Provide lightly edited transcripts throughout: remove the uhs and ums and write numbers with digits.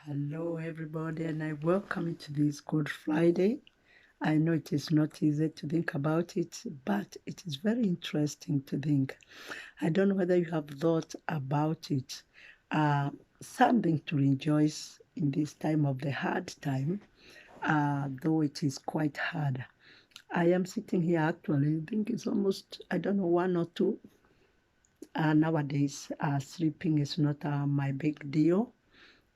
Hello, everybody, and I welcome you to this Good Friday. I know it is not easy to think about it, but it is very interesting to think. I don't know whether you have thought about it. Something to rejoice in this time of the hard time, though it is quite hard. I am sitting here actually, I think it's almost, I don't know, 1 or 2. Nowadays, sleeping is not my big deal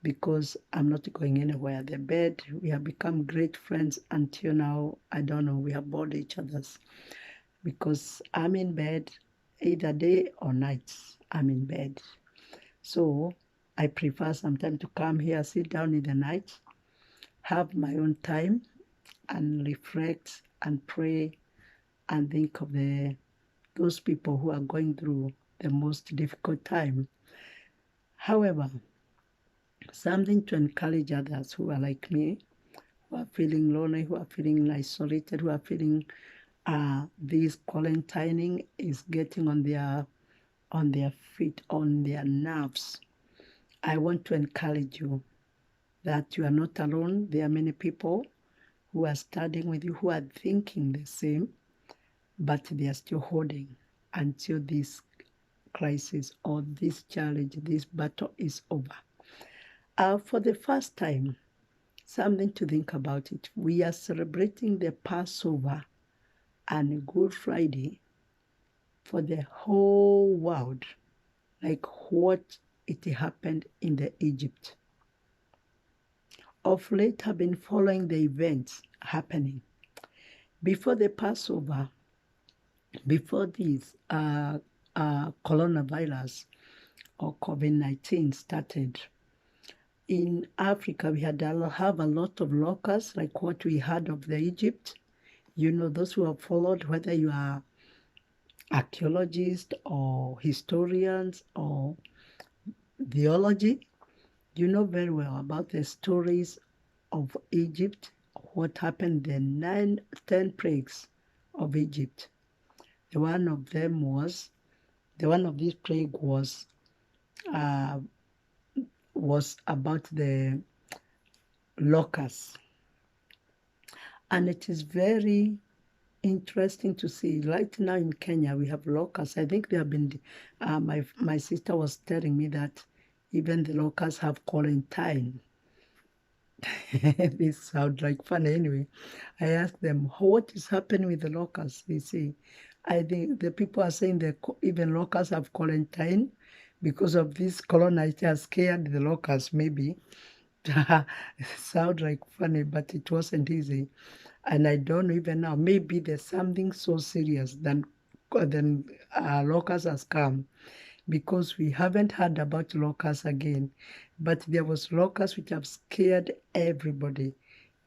because I'm not going anywhere. The bed, we have become great friends until now. I don't know, we have bored each other's because I'm in bed either day or night. I'm in bed. So I prefer sometimes to come here, sit down in the night, have my own time and reflect and pray and think of those people who are going through the most difficult time. However, something to encourage others who are like me, who are feeling lonely, who are feeling isolated, who are feeling this quarantining is getting on their feet, on their nerves. I want to encourage you that you are not alone. There are many people who are studying with you, who are thinking the same, but they are still holding until this crisis or this challenge, this battle is over. For the first time, something to think about it. We are celebrating the Passover and Good Friday for the whole world, like what it happened in the Egypt. Of late, I've been following the events happening. Before the Passover, before this coronavirus or COVID-19 started, in Africa, we had have a lot of locusts, like what we had of the Egypt. You know, those who have followed, whether you are archaeologists or historians or theology, you know very well about the stories of Egypt, what happened, the 10 plagues of Egypt. One of these plague uh, was about the locusts. And it is very interesting to see. Right now in Kenya, we have locusts. I think they have been, my sister was telling me that even the locusts have quarantine. This sounds like fun anyway. I asked them, what is happening with the locusts? They say, I think the people are saying that even locusts have quarantine because of this corona. It has scared the locusts, maybe. It sounds like funny, but it wasn't easy. And I don't know even now, maybe there's something so serious than locusts has come because we haven't heard about locusts again. But there was locusts which have scared everybody,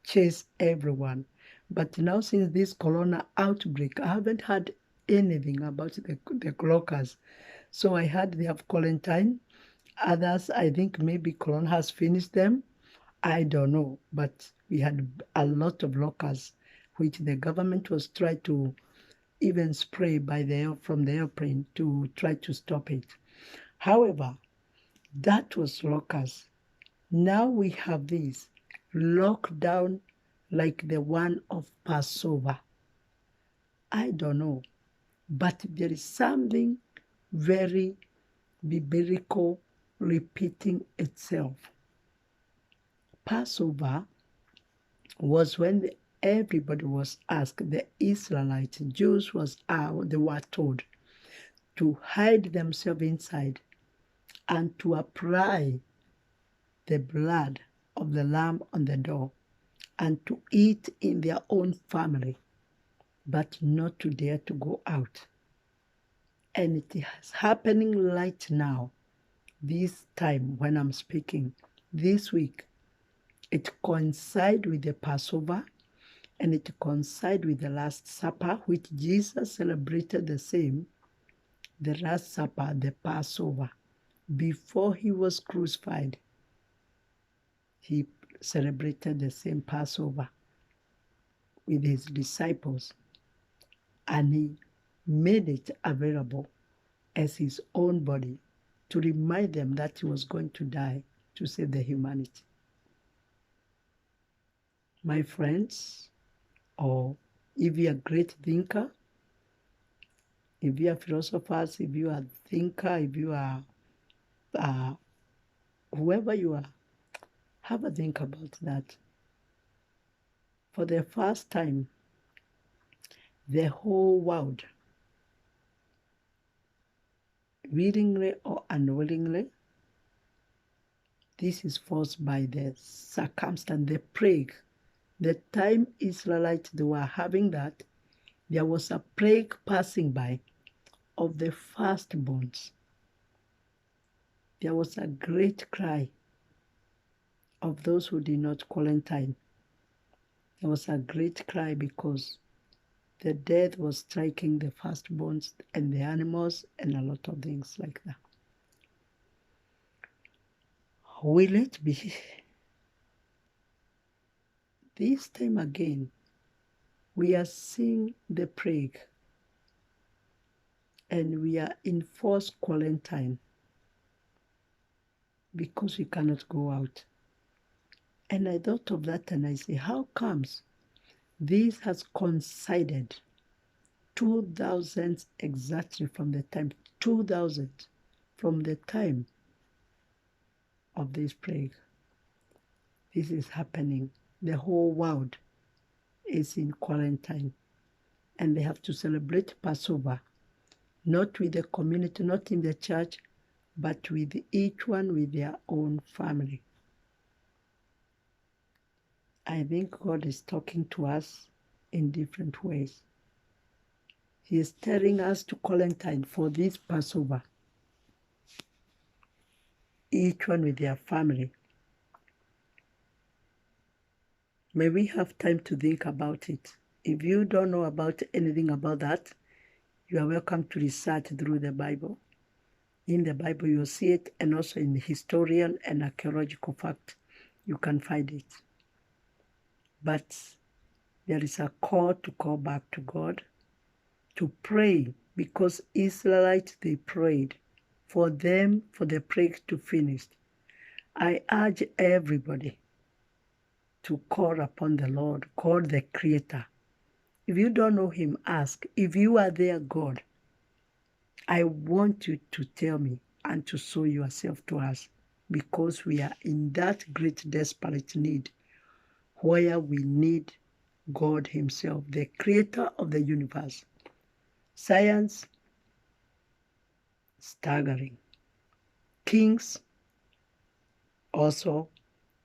chased everyone. But now since this corona outbreak, I haven't heard anything about the locusts. So I heard they have quarantine. Others, I think maybe corona has finished them. I don't know. But we had a lot of locusts, which the government was trying to even spray from the airplane to try to stop it. However, that was locusts. Now we have this lockdown like the one of Passover. I don't know, but there is something very biblical repeating itself. Passover was when everybody was asked, the Israelites, Jews they were told to hide themselves inside and to apply the blood of the lamb on the door and to eat in their own family, but not to dare to go out. And it is happening right now, this time when I'm speaking, this week. It coincides with the Passover and it coincides with the Last Supper, which Jesus celebrated the same, the Last Supper, the Passover. Before he was crucified, he celebrated the same Passover with his disciples, and he made it available as his own body to remind them that he was going to die to save the humanity. my friends, or if you're a great thinker, if you are philosophers, if you are a thinker, if you are whoever you are, have a think about that. For the first time, the whole world, willingly or unwillingly, this is forced by the circumstance, the plague. The time Israelites they were having that, there was a plague passing by of the firstborns. There was a great cry of those who did not quarantine. There was a great cry because the death was striking the firstborns and the animals and a lot of things like that. Will it be this time again? We are seeing the plague and we are in forced quarantine because we cannot go out. And I thought of that and I say, how comes this has coincided 2000 exactly from the time, 2000 from the time of this plague? This is happening. The whole world is in quarantine and they have to celebrate Passover, not with the community, not in the church, but with each one with their own family. I think God is talking to us in different ways. He is telling us to quarantine for this Passover, each one with their family. May we have time to think about it. If you don't know about anything about that, you are welcome to research through the Bible. In the Bible, you'll see it, and also in historian and archaeological fact, you can find it. But there is a call to call back to God, to pray, because Israelites, they prayed for them, for the plague to finish. I urge everybody to call upon the Lord, call the Creator. If you don't know Him, ask. If you are there, God, I want you to tell me and to show yourself to us, because we are in that great desperate need where we need God Himself, the Creator of the universe. Science, staggering. Kings, also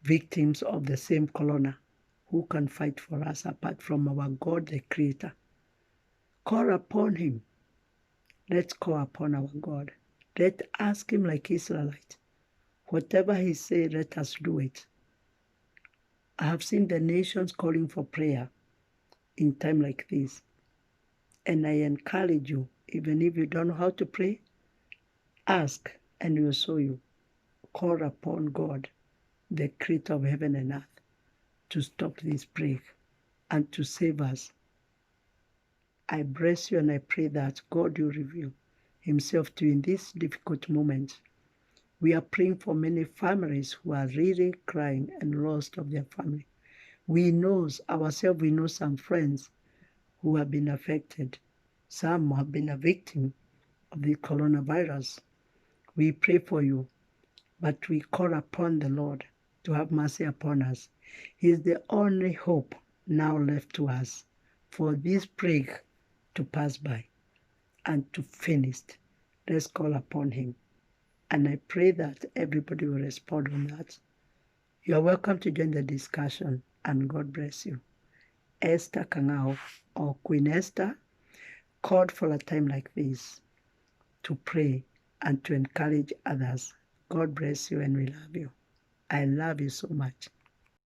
victims of the same corona. Who can fight for us apart from our God, the Creator? Call upon Him. Let's call upon our God. Let's ask Him like Israelite. Whatever He says, let us do it. I have seen the nations calling for prayer in time like this. And I encourage you, even if you don't know how to pray, ask and He will show you. Call upon God, the Creator of heaven and earth, to stop this plague and to save us. I bless you and I pray that God will reveal Himself to you in this difficult moment. We are praying for many families who are really crying and lost of their family. We know ourselves, we know some friends who have been affected. Some have been a victim of the coronavirus. We pray for you, but we call upon the Lord to have mercy upon us. He is the only hope now left to us for this plague to pass by and to finish. Let's call upon Him. And I pray that everybody will respond on that. You are welcome to join the discussion, and God bless you. Esther Kangao, or Queen Esther, called for a time like this to pray and to encourage others. God bless you and we love you. I love you so much.